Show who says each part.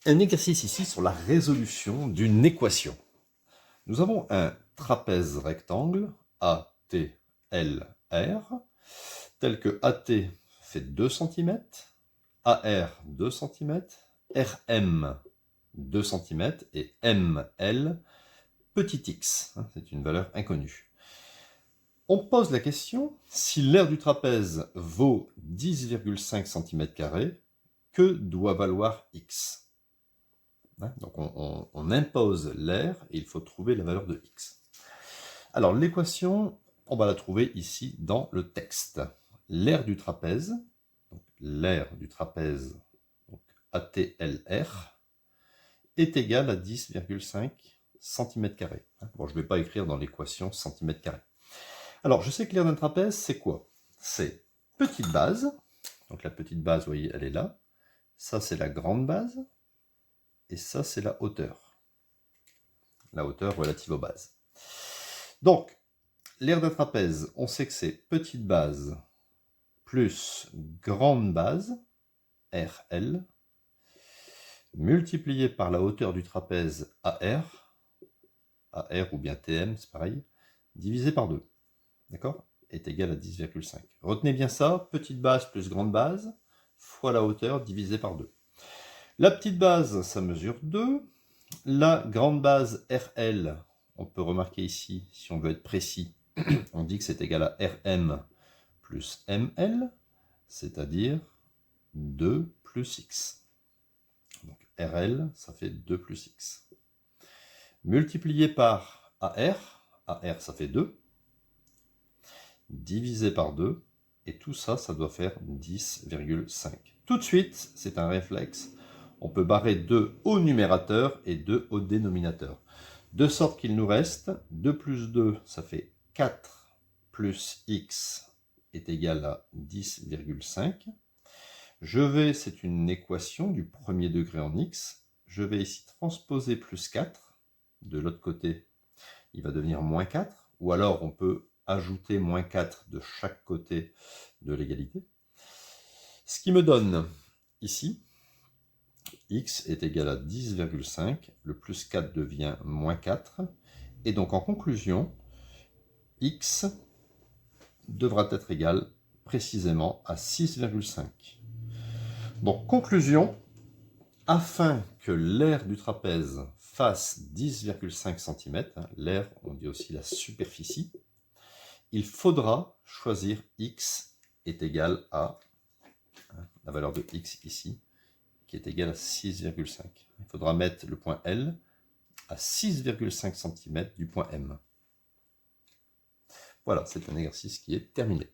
Speaker 1: Un exercice ici sur la résolution d'une équation. Nous avons un trapèze rectangle ATLR, tel que AT fait 2 cm, AR 2 cm, RM 2 cm et ML petit x, c'est une valeur inconnue. On pose la question, si l'aire du trapèze vaut 10,5 cm², que doit valoir x? Donc on impose l'aire et il faut trouver la valeur de x. Alors l'équation, on va la trouver ici dans le texte. L'aire du trapèze, donc ATLR, est égale à 10,5 cm². Bon, je ne vais pas écrire dans l'équation cm². Alors je sais que l'aire d'un trapèze, c'est quoi? C'est petite base, donc la petite base, vous voyez, elle est là. Ça, c'est la grande base. Et ça, c'est la hauteur relative aux bases. Donc, l'aire d'un trapèze, on sait que c'est petite base plus grande base, RL, multiplié par la hauteur du trapèze AR ou bien TM, c'est pareil, divisé par 2, d'accord, est égal à 10,5. Retenez bien ça, petite base plus grande base, fois la hauteur divisé par 2. La petite base, ça mesure 2. La grande base RL, on peut remarquer ici, si on veut être précis, on dit que c'est égal à RM plus ML, c'est-à-dire 2 plus x. Donc RL, ça fait 2 plus x. Multiplié par AR, AR ça fait 2, divisé par 2, et tout ça, ça doit faire 10,5. Tout de suite, c'est un réflexe, on peut barrer 2 au numérateur et 2 au dénominateur. De sorte qu'il nous reste 2 plus 2, ça fait 4 plus x est égal à 10,5. Je vais, c'est une équation du premier degré en x, je vais ici transposer plus 4. De l'autre côté, il va devenir moins 4. Ou alors, on peut ajouter moins 4 de chaque côté de l'égalité. Ce qui me donne ici, x est égal à 10,5, le plus 4 devient moins 4, et donc en conclusion, x devra être égal précisément à 6,5. Donc conclusion, afin que l'aire du trapèze fasse 10,5 cm, l'aire on dit aussi la superficie, il faudra choisir x est égal à, la valeur de x ici, qui est égale à 6,5. Il faudra mettre le point L à 6,5 cm du point M. Voilà, c'est un exercice qui est terminé.